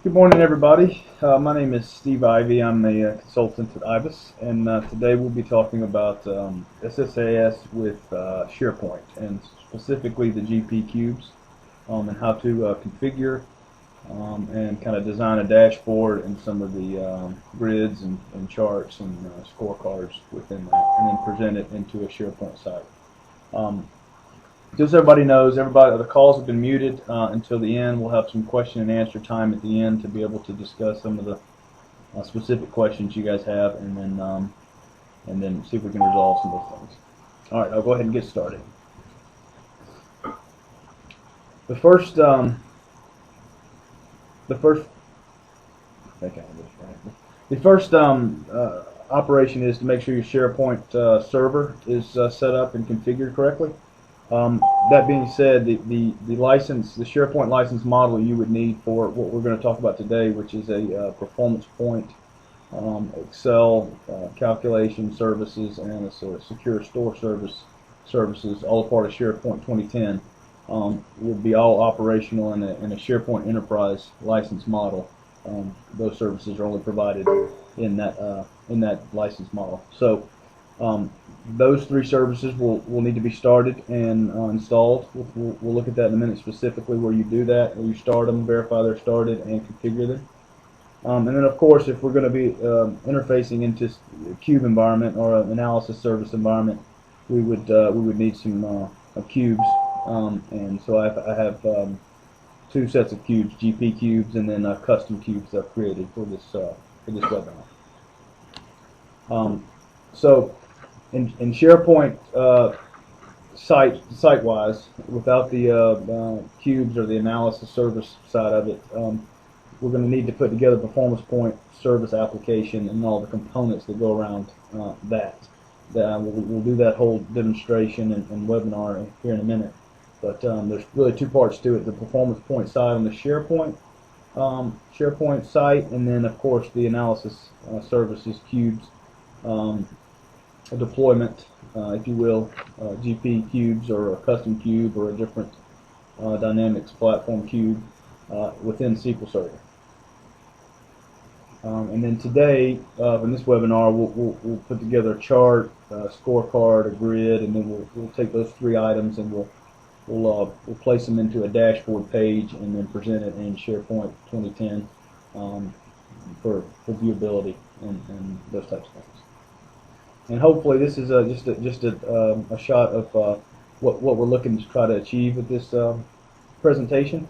Good morning, everybody. My name is Steve Ivy. I'm a consultant at IBIS, and today we'll be talking about SSAS with Sharepoint, and specifically the GP cubes, and how to configure and kind of design a dashboard and some of the grids and charts and scorecards within that, and then present it into a Sharepoint site. Just so everybody knows, the calls have been muted until the end. We'll have some question and answer time at the end to be able to discuss some of the specific questions you guys have, and then see if we can resolve some of those things. All right, I'll go ahead and get started. The first operation is to make sure your SharePoint server is set up and configured correctly. That being said, the SharePoint license model you would need for what we're going to talk about today, which is a performance point, Excel calculation services, and a secure store services, all part of SharePoint 2010, would be all operational in a SharePoint Enterprise license model. Those services are only provided in that license model. So those three services will need to be started and installed. We'll look at that in a minute, specifically where you do that, where you start them, verify they're started, and configure them. And then, of course, if we're going to be interfacing into a cube environment or an analysis service environment, we would need some cubes. And so I have two sets of cubes, GP cubes, and then custom cubes that I've created for this webinar. So in SharePoint site-wise, without the cubes or the analysis service side of it, we're going to need to put together a performance point service application and all the components that go around that. We'll do that whole demonstration and webinar here in a minute. But there's really two parts to it: the performance point side on the SharePoint site, and then of course the analysis services cubes. A deployment, if you will, GP cubes or a custom cube or a different Dynamics platform cube within SQL Server. And then today, in this webinar, we'll put together a chart, a scorecard, a grid, and then we'll take those three items and we'll place them into a dashboard page and then present it in SharePoint 2010 for viewability and those types of things. And hopefully this is just a shot of what we're looking to try to achieve with this presentation.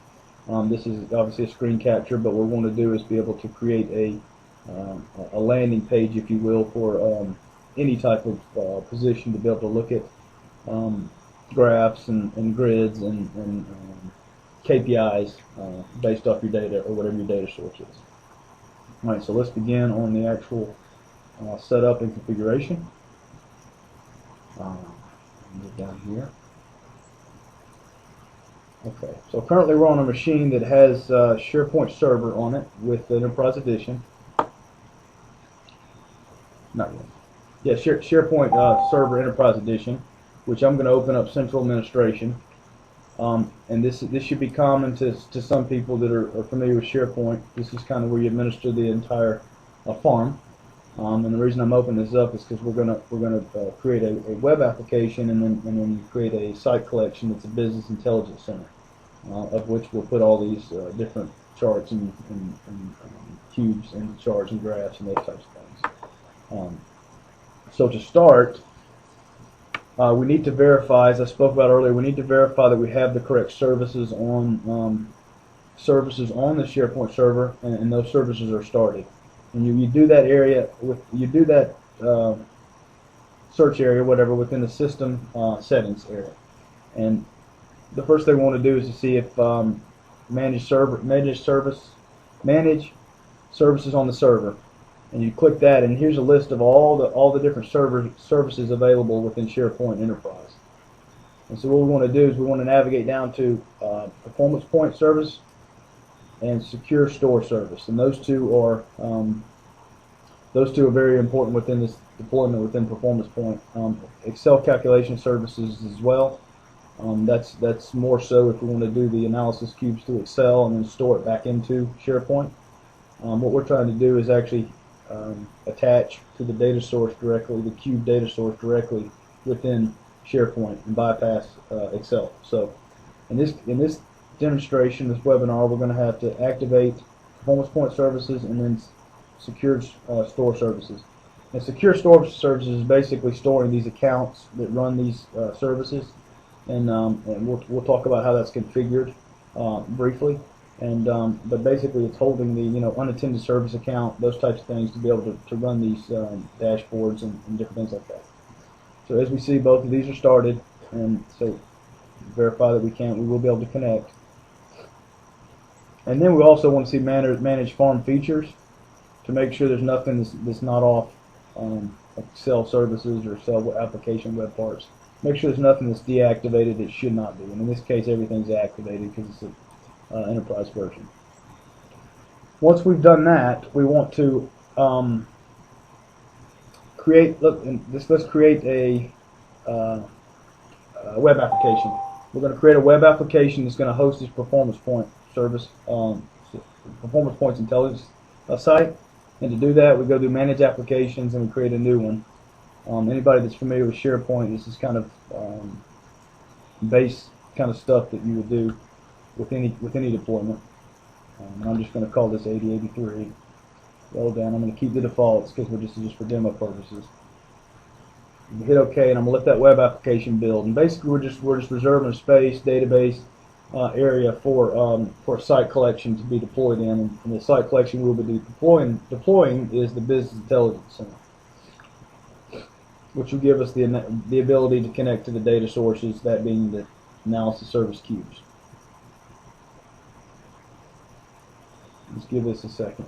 This is obviously a screen capture, but what we want to do is be able to create a landing page, if you will, for any type of position to be able to look at graphs and grids and KPIs based off your data or whatever your data source is. All right, so let's begin on the actual setup and configuration. Move down here. Okay, so currently we're on a machine that has SharePoint Server on it with the Enterprise Edition. Not yet. Yeah, SharePoint Server Enterprise Edition, which I'm going to open up Central Administration. And this should be common to some people that are familiar with SharePoint. This is kind of where you administer the entire farm. And the reason I'm opening this up is because we're gonna create a web application and then create a site collection that's a business intelligence center, of which we'll put all these different charts and cubes and charts and graphs and those types of things. So to start, we need to verify, as I spoke about earlier, we need to verify that we have the correct services on the SharePoint server, and those services are started. And you do that search area, whatever, within the system settings area. And the first thing we want to do is to see if manage services on the server. And you click that, and here's a list of all the different services available within SharePoint Enterprise. And so what we want to do is we want to navigate down to performance point service and secure store service, and those two are very important within this deployment within Performance Point. Excel calculation services as well. That's more so if we want to do the analysis cubes to Excel and then store it back into SharePoint. What we're trying to do is actually attach to the data source directly, the cube data source directly within SharePoint and bypass Excel. So in this demonstration, this webinar, we're going to have to activate performance point services and then secure store services. And secure store services is basically storing these accounts that run these services, and we'll talk about how that's configured briefly. And but basically, it's holding the unattended service account, those types of things, to be able to run these dashboards and different things like that. So as we see, both of these are started, and so verify that we will be able to connect. And then we also want to see manage farm features to make sure there's nothing that's not off, like cell services or cell application web parts. Make sure there's nothing that's deactivated that should not be. And in this case, everything's activated because it's an enterprise version. Once we've done that, we want to let's create a web application. We're going to create a web application that's going to host this performance point service, performance points intelligence site. And to do that, we go to Manage Applications and we create a new one. Anybody that's familiar with SharePoint, this is kind of base kind of stuff that you would do with any deployment. And I'm just going to call this 8083. Roll down. I'm going to keep the defaults because we're just for demo purposes. You hit OK, and I'm going to let that web application build. And basically, we're just reserving a space database area for a site collection to be deployed in. And the site collection we'll be deploying is the Business Intelligence Center, which will give us the ability to connect to the data sources, that being the analysis service cubes. Let's give this a second.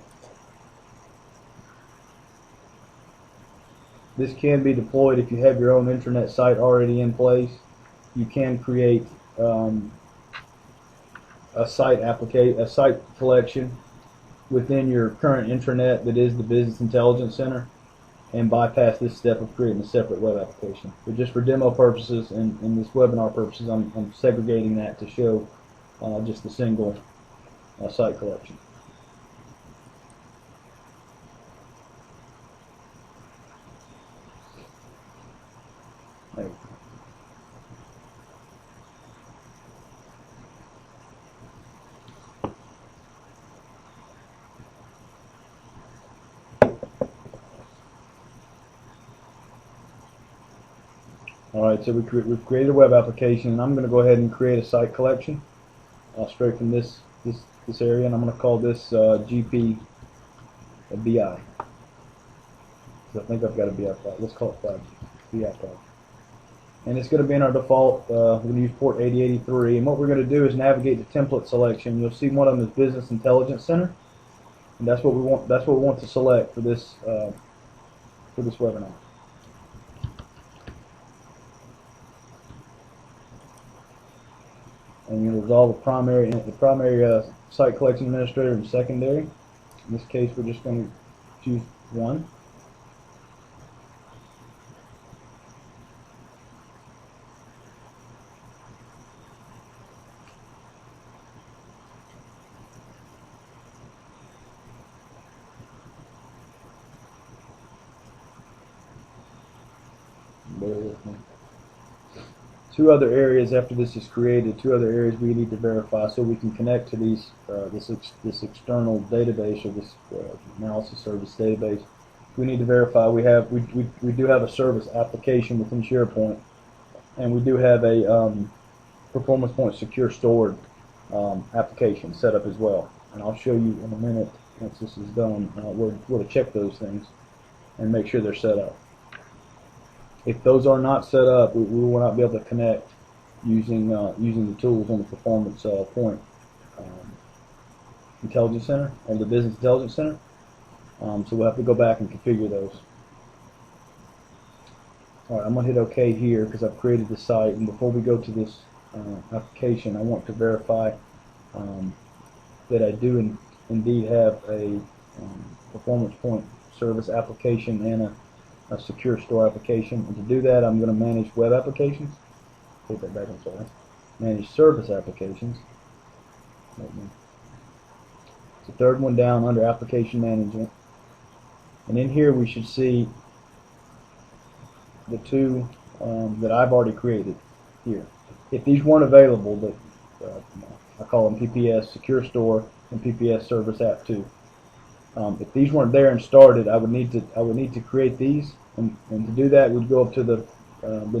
This can be deployed if you have your own intranet site already in place. You can create a site collection within your current intranet that is the Business Intelligence Center, and bypass this step of creating a separate web application. But just for demo purposes and this webinar purposes, I'm segregating that to show just the single site collection. There we go. Alright, so we've created a web application, and I'm going to go ahead and create a site collection straight from this area, and I'm going to call this GP BI. So I think I've got a BI file. Let's call it BI file. And it's going to be in our default. We're going to use port 8083, and what we're going to do is navigate to template selection. You'll see one of them is Business Intelligence Center, and that's what we want. That's what we want to select for this webinar. And you resolve the primary site collection administrator and secondary. In this case, we're just going to choose one. Bear with me. Two other areas after this is created, two other areas we need to verify so we can connect to these this external database, or this analysis service database. We need to verify we do have a service application within SharePoint, and we do have a performance point secure stored application set up as well. And I'll show you in a minute, once this is done, where to check those things and make sure they're set up. If those are not set up, we will not be able to connect using the tools on the Performance Point Intelligence Center, or the Business Intelligence Center. So we'll have to go back and configure those. All right, I'm going to hit OK here because I've created the site. And before we go to this application, I want to verify that I do indeed have a Performance Point service application and a secure store application. And to do that, I'm going to manage web applications. Take that back, I'm sorry. Manage service applications. It's the third one down under Application Management. And in here we should see the two that I've already created here. If these weren't available, I call them PPS Secure Store and PPS Service App 2. If these weren't there and started, I would need to create these, and to do that, we'd go up to the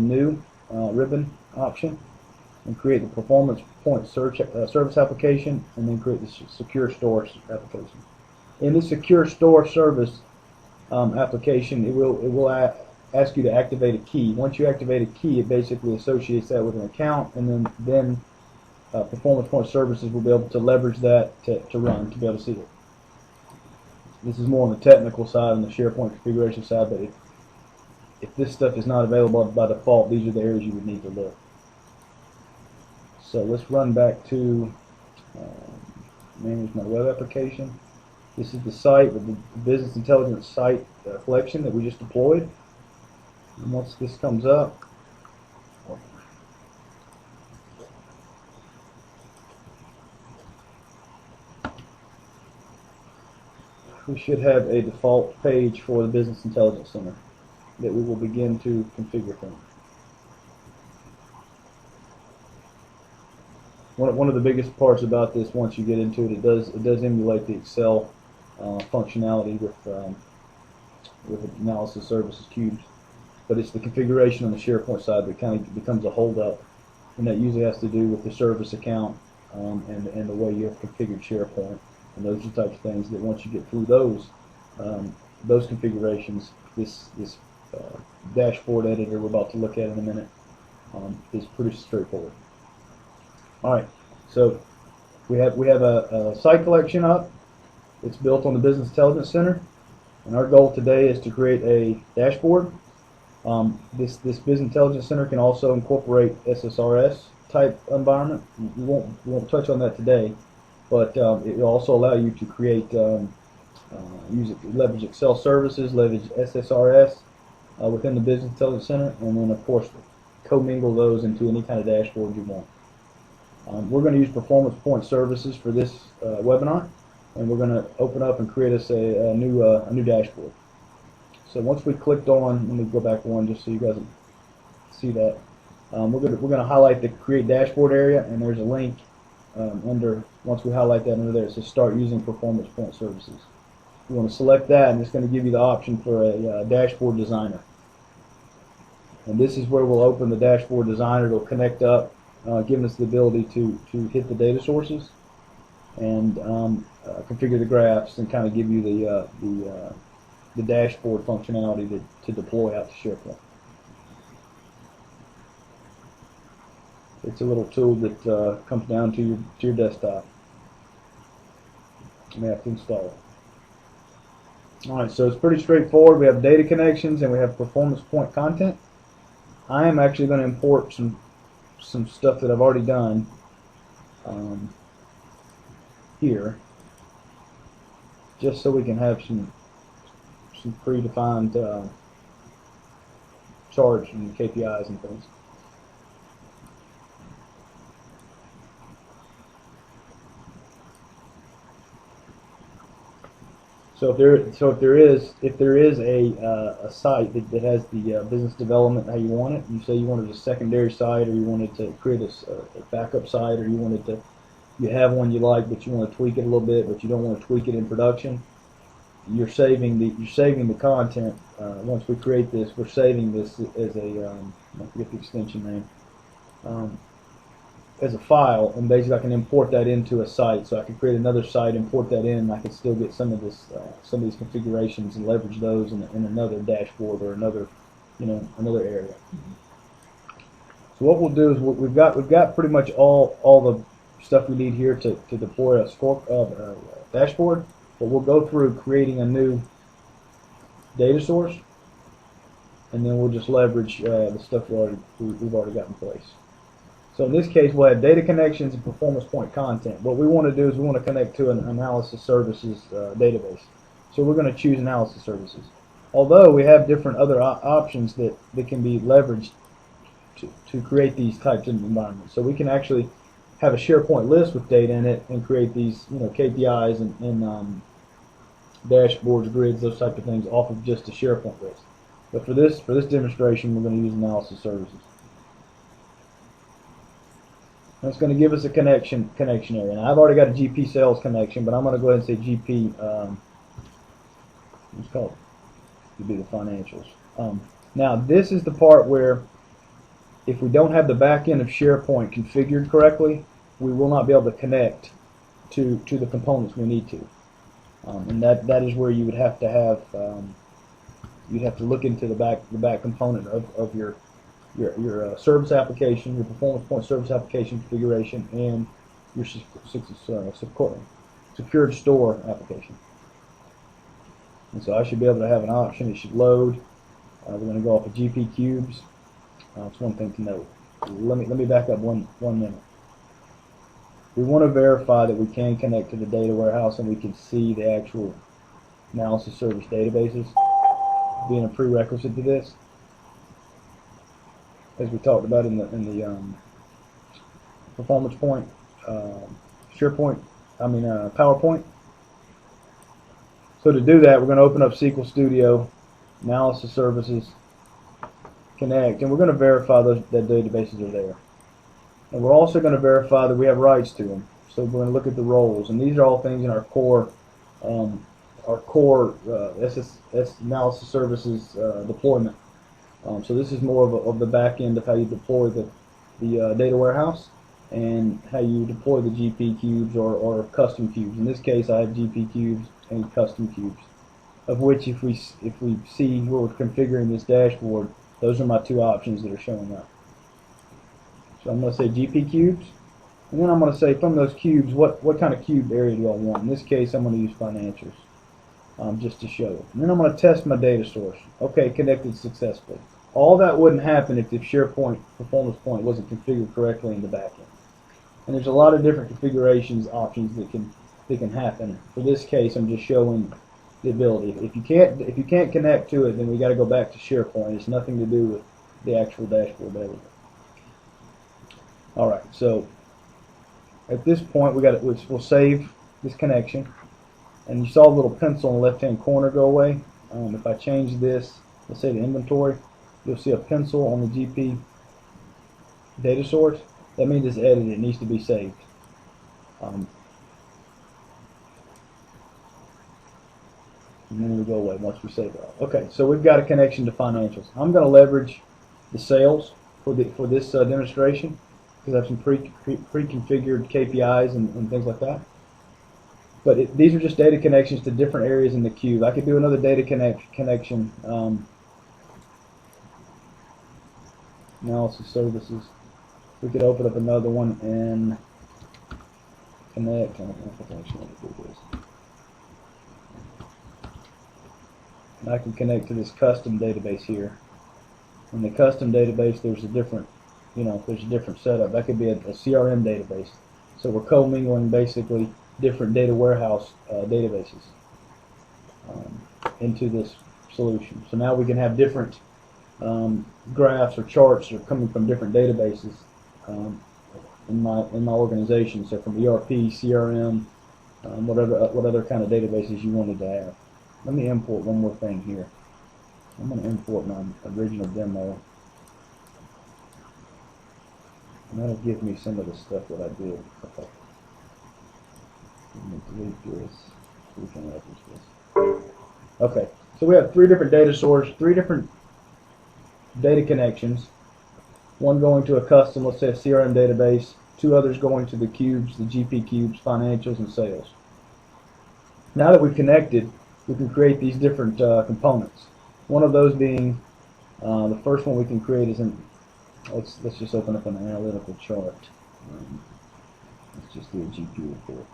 new ribbon option and create the Performance Point Service application, and then create the Secure Store application. In the Secure Store Service application, it will ask you to activate a key. Once you activate a key, it basically associates that with an account, and then Performance Point Services will be able to leverage that to run, to be able to see it. This is more on the technical side, on the SharePoint configuration side, but if this stuff is not available by default, these are the areas you would need to look. So let's run back to manage my web application. This is the site with the business intelligence site collection that we just deployed. And once this comes up, we should have a default page for the Business Intelligence Center that we will begin to configure from. One of the biggest parts about this, once you get into it, it does emulate the Excel functionality with analysis services cubes, but it's the configuration on the SharePoint side that kind of becomes a holdup, and that usually has to do with the service account and the way you have configured SharePoint, and those are the types of things that once you get through those configurations, this dashboard editor we're about to look at in a minute is pretty straightforward. Alright, so we have a site collection up. It's built on the Business Intelligence Center, and our goal today is to create a dashboard. This Business Intelligence Center can also incorporate SSRS type environment. We won't touch on that today, but it will also allow you to create leverage Excel services, leverage SSRS within the Business Intelligence Center, and then of course commingle those into any kind of dashboard you want. We're going to use Performance Point Services for this webinar, and we're going to open up and create us a new dashboard. So once we clicked on, let me go back one just so you guys can see that. We're going to highlight the Create Dashboard area, and there's a link under. Once we highlight that under there, it says Start Using Performance Point Services. You want to select that, and it's going to give you the option for a dashboard designer. And this is where we'll open the dashboard designer. It'll connect up, giving us the ability to hit the data sources and configure the graphs and kind of give you the dashboard functionality to deploy out to SharePoint. It's a little tool that comes down to your desktop. You may have to install it. Alright, so it's pretty straightforward. We have data connections and we have performance point content. I am actually going to import some stuff that I've already done here, just so we can have some predefined charts and KPIs and things. So if there is a site that has the business development how you want it, you say you wanted a secondary site, or you wanted to create a backup site, or you have one you like but you want to tweak it a little bit, but you don't want to tweak it in production. You're saving the content. Once we create this, we're saving this as a I forget the extension name. As a file, and basically I can import that into a site. So I can create another site, import that in, and I can still get some of these configurations and leverage those in another dashboard or another area. So what we'll do is we've got pretty much all the stuff we need here to deploy a dashboard, but we'll go through creating a new data source, and then we'll just leverage the stuff we've already got in place. So in this case, we'll have data connections and performance point content. What we want to do is we want to connect to an analysis services database. So we're going to choose analysis services. Although we have different other options that can be leveraged to create these types of environments. So we can actually have a SharePoint list with data in it and create these, KPIs and dashboards, grids, those type of things off of just a SharePoint list. But for this demonstration, we're going to use analysis services. And it's going to give us a connection area. And I've already got a GP sales connection, but I'm going to go ahead and say GP. Let's call it to be the financials. Now this is the part where if we don't have the back end of SharePoint configured correctly, we will not be able to connect to the components we need to. And that is where you would have to have you'd have to look into the back component of your service application, your performance point service application configuration, and your secured store application. And so I should be able to have an option. It should load. We're going to go off of GP cubes. That's one thing to note. Let me back up one minute. We want to verify that we can connect to the data warehouse and we can see the actual analysis service databases, being a prerequisite to this, as we talked about in the performance point, PowerPoint. So to do that, we're going to open up SQL Studio, analysis services, connect, and we're going to verify that databases are there. And we're also going to verify that we have rights to them. So we're going to look at the roles, and these are all things in our core SSAS analysis services deployment. So this is more of the back end of how you deploy the data warehouse and how you deploy the GP cubes or custom cubes. In this case, I have GP cubes and custom cubes, of which if we see where we're configuring this dashboard, those are my two options that are showing up. So I'm going to say GP cubes, and then I'm going to say from those cubes, what kind of cube area do I want? In this case, I'm going to use financials, just to show it. And then I'm going to test my data source. Okay, connected successfully. All that wouldn't happen if the SharePoint performance point wasn't configured correctly in the back end. And there's a lot of different configurations options that can happen. For this case, I'm just showing the ability. If you can't connect to it, then we got to go back to SharePoint. It's nothing to do with the actual dashboard data. All right, so at this point we'll save this connection, and you saw a little pencil in the left-hand corner go away. If I change this, let's say the inventory, you'll see a pencil on the GP data source. That means it's edited. It needs to be saved. And then it'll go away once we save it. Okay, so we've got a connection to financials. I'm going to leverage the sales for this demonstration, because I have some pre-configured KPIs and things like that. But these are just data connections to different areas in the cube. I could do another data connection, analysis services. We could open up another one and connect. I don't know if I actually want to do this. And I can connect to this custom database here. In the custom database, there's a different setup. That could be a CRM database. So we're commingling basically different data warehouse databases into this solution. So now we can have different graphs or charts that are coming from different databases in my organization. So from ERP, CRM, what other kind of databases you wanted to have. Let me import one more thing here. I'm going to import my original demo. And that'll give me some of the stuff that I did. Okay. Let me delete this so we can reference this. Okay, so we have three different data sources, three different data connections. One going to a custom, let's say a CRM database, two others going to the cubes, the GP cubes, financials, and sales. Now that we've connected, we can create these different components. One of those being, the first one we can create is let's just open up an analytical chart. Let's just do a GP report.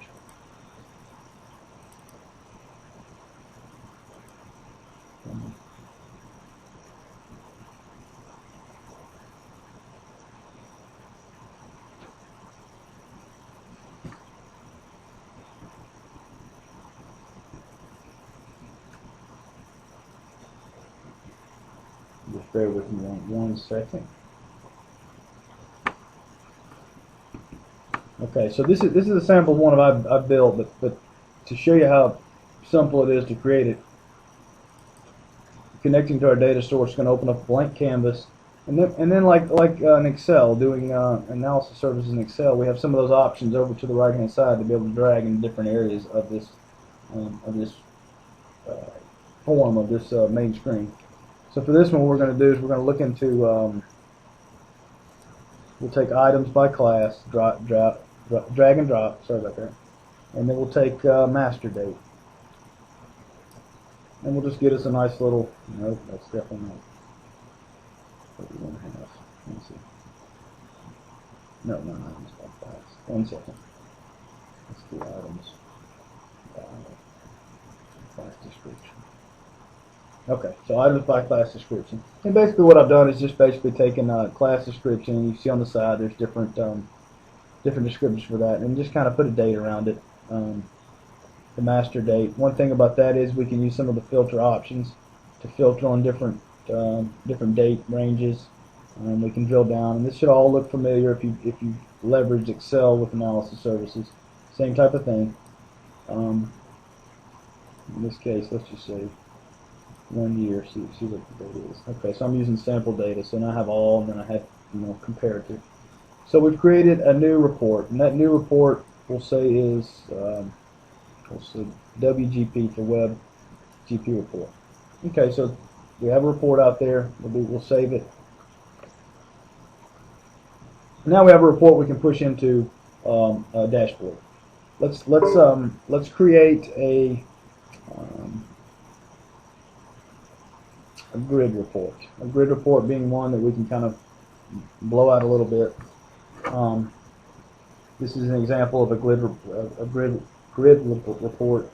Just bear with me one second. Okay, so this is a sample of one I've built, but to show you how simple it is to create it, connecting to our data source is going to open up a blank canvas, and then like in Excel, doing analysis services in Excel, we have some of those options over to the right hand side to be able to drag in different areas of this form of this main screen. So for this one, what we're going to do is we're going to look into we'll take items by class, drag and drop, sorry about that, and then we'll take master date. And we'll just get us a nice little, nope, that's definitely not what we want to have. Let's see. No, items by class. 1 second. Let's do items by class description. Okay, so items by class description. And basically what I've done is just basically taken class description, and you see on the side there's different different descriptions for that, and just kind of put a date around it. The master date. One thing about that is we can use some of the filter options to filter on different date ranges. We can drill down, and this should all look familiar if you leverage Excel with analysis services. Same type of thing. In this case, let's just say 1 year. See what the date is. Okay, so I'm using sample data. So now I have all, and then I have comparative. So we've created a new report, and that new report we'll say is WGP for Web GP report. Okay, so we have a report out there. We'll save it. Now we have a report we can push into a dashboard. Let's create a grid report. A grid report being one that we can kind of blow out a little bit. This is an example of a grid report.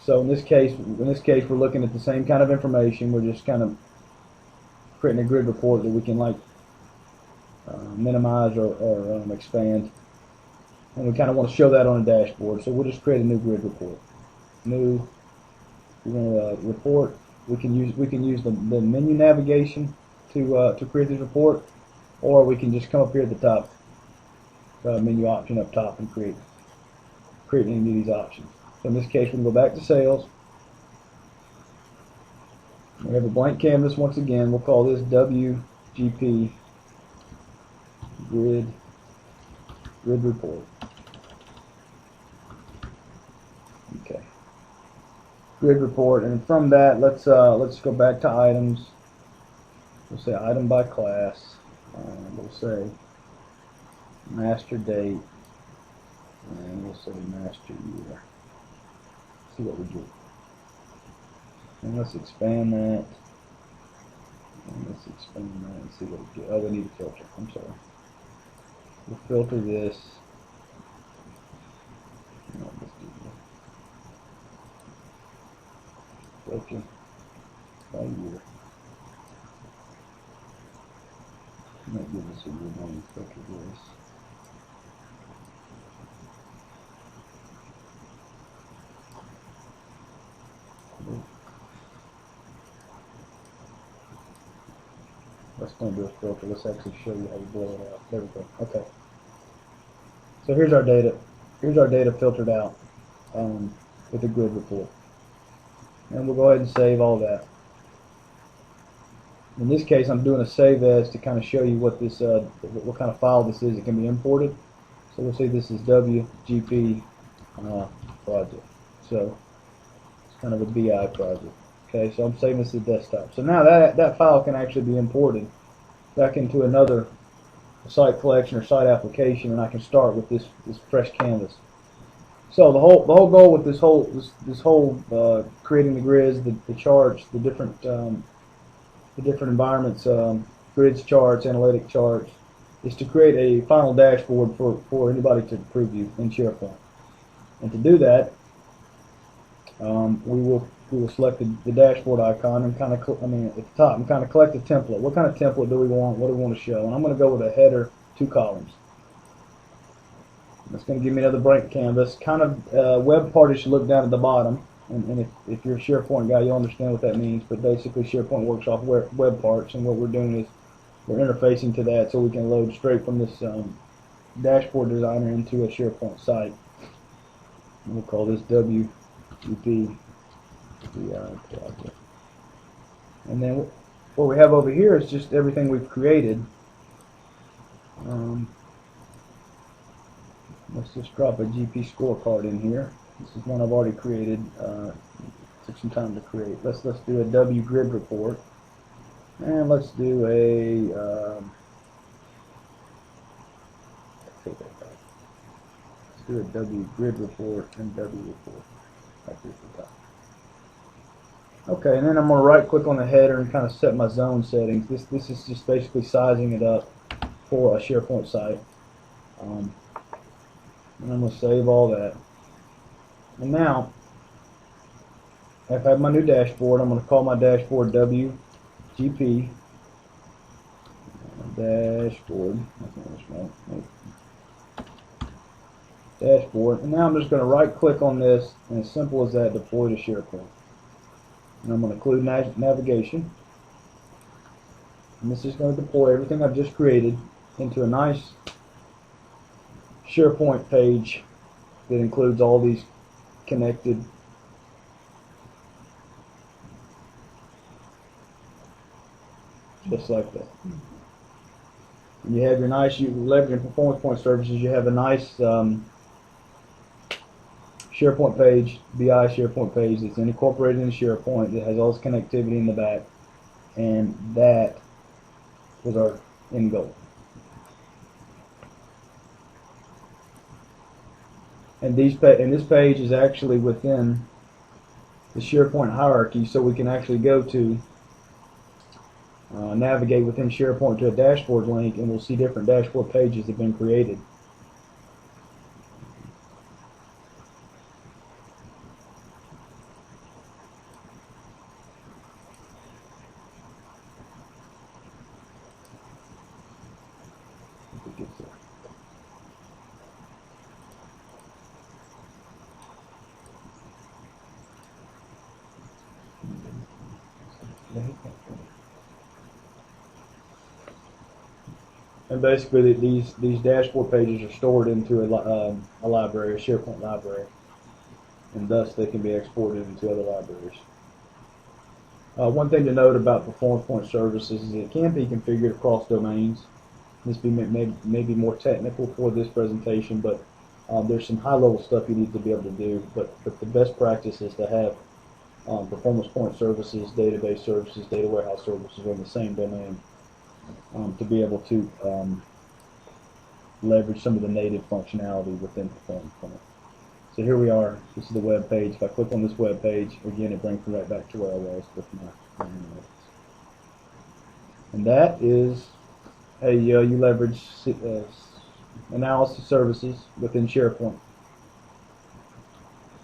So in this case, we're looking at the same kind of information. We're just kind of creating a grid report that we can like minimize or expand, and we kind of want to show that on a dashboard. So we'll just create a new grid report. We're going to report. We can use the menu navigation to create this report, or we can just come up here at the top, menu option up top, and create any of these options. So in this case, we can go back to sales. We have a blank canvas once again. We'll call this WGP grid report. Okay, grid report, and from that, let's go back to items. We'll say item by class. We'll say master date, and we'll say master year. See what we get. And let's expand that. And let's expand that and see what we get. Oh, we need a filter. I'm sorry. We'll filter this. No, let's do that. Filter by year. Might give us a good one to filter this. Let's not do a filter. Let's actually show you how you blow it out. There we go. Okay. So here's our data. Here's our data filtered out with a grid report. And we'll go ahead and save all that. In this case, I'm doing a save as to kind of show you what this, what kind of file this is. It can be imported. So we'll say this is WGP project. So it's kind of a BI project. Okay, so I'm saving this to desktop. So now that file can actually be imported back into another site collection or site application, and I can start with this fresh canvas. So the whole goal with this whole creating the grids, the charts, the different environments, grids, charts, analytic charts, is to create a final dashboard for anybody to preview in Sharepoint. And to do that, we will select the dashboard icon and kind of, at the top, and kind of collect a template. What kind of template do we want? What do we want to show? And I'm going to go with a header, 2 columns. That's going to give me another blank canvas. Kind of web party should look down at the bottom. and if you're a SharePoint guy, you'll understand what that means. But basically, SharePoint works off web parts, and what we're doing is we're interfacing to that so we can load straight from this dashboard designer into a SharePoint site. We'll call this WP. And then what we have over here is just everything we've created. Let's just drop a GP scorecard in here. This is one I've already created. Took some time to create. Let's do a W grid report, and let's do a take that back. Let's do a W grid report and W report. Right here at the top. Okay, and then I'm going to right click on the header and kind of set my zone settings. This is just basically sizing it up for a SharePoint site. And I'm going to save all that. And now, if I have my new dashboard, I'm going to call my dashboard WGP dashboard. Dashboard. And now I'm just going to right click on this, and as simple as that, deploy to SharePoint. And I'm going to include navigation. And this is going to deploy everything I've just created into a nice SharePoint page that includes all these connected just like that. And you have your nice, you leveraging performance point services, you have a nice SharePoint page, BI SharePoint page that's incorporated in SharePoint that has all this connectivity in the back, and that was our end goal. And this page is actually within the SharePoint hierarchy, so we can actually go to navigate within SharePoint to a dashboard link, and we'll see different dashboard pages that have been created. And basically, these dashboard pages are stored into a library, a SharePoint library, and thus they can be exported into other libraries. One thing to note about performance point services is it can be configured across domains. This may be more technical for this presentation, but there's some high-level stuff you need to be able to do. But the best practice is to have performance point services, database services, data warehouse services on the same domain. To be able to leverage some of the native functionality within Performance Point. So here we are. This is the web page. If I click on this web page, again, it brings me right back to where I was with my analytics. And that is how you leverage analysis services within SharePoint.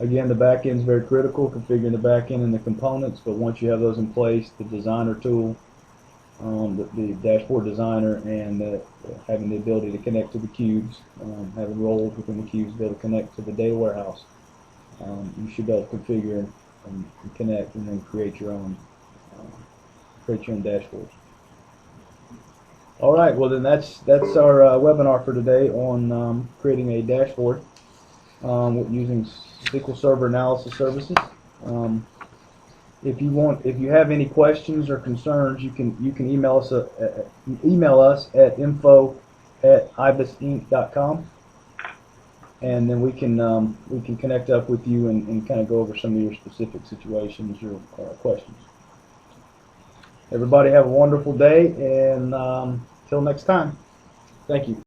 Again, the back end is very critical, configuring the back end and the components, but once you have those in place, the designer tool, the dashboard designer, and having the ability to connect to the cubes, having roles within the cubes, be able to connect to the data warehouse. You should be able to configure and connect, and then create your own dashboards. All right, well then that's our webinar for today on creating a dashboard using SQL Server Analysis Services. If you have any questions or concerns, you can email us at info@ibisinc.com, and then we can connect up with you and kind of go over some of your specific situations or questions. Everybody have a wonderful day, and till next time, thank you.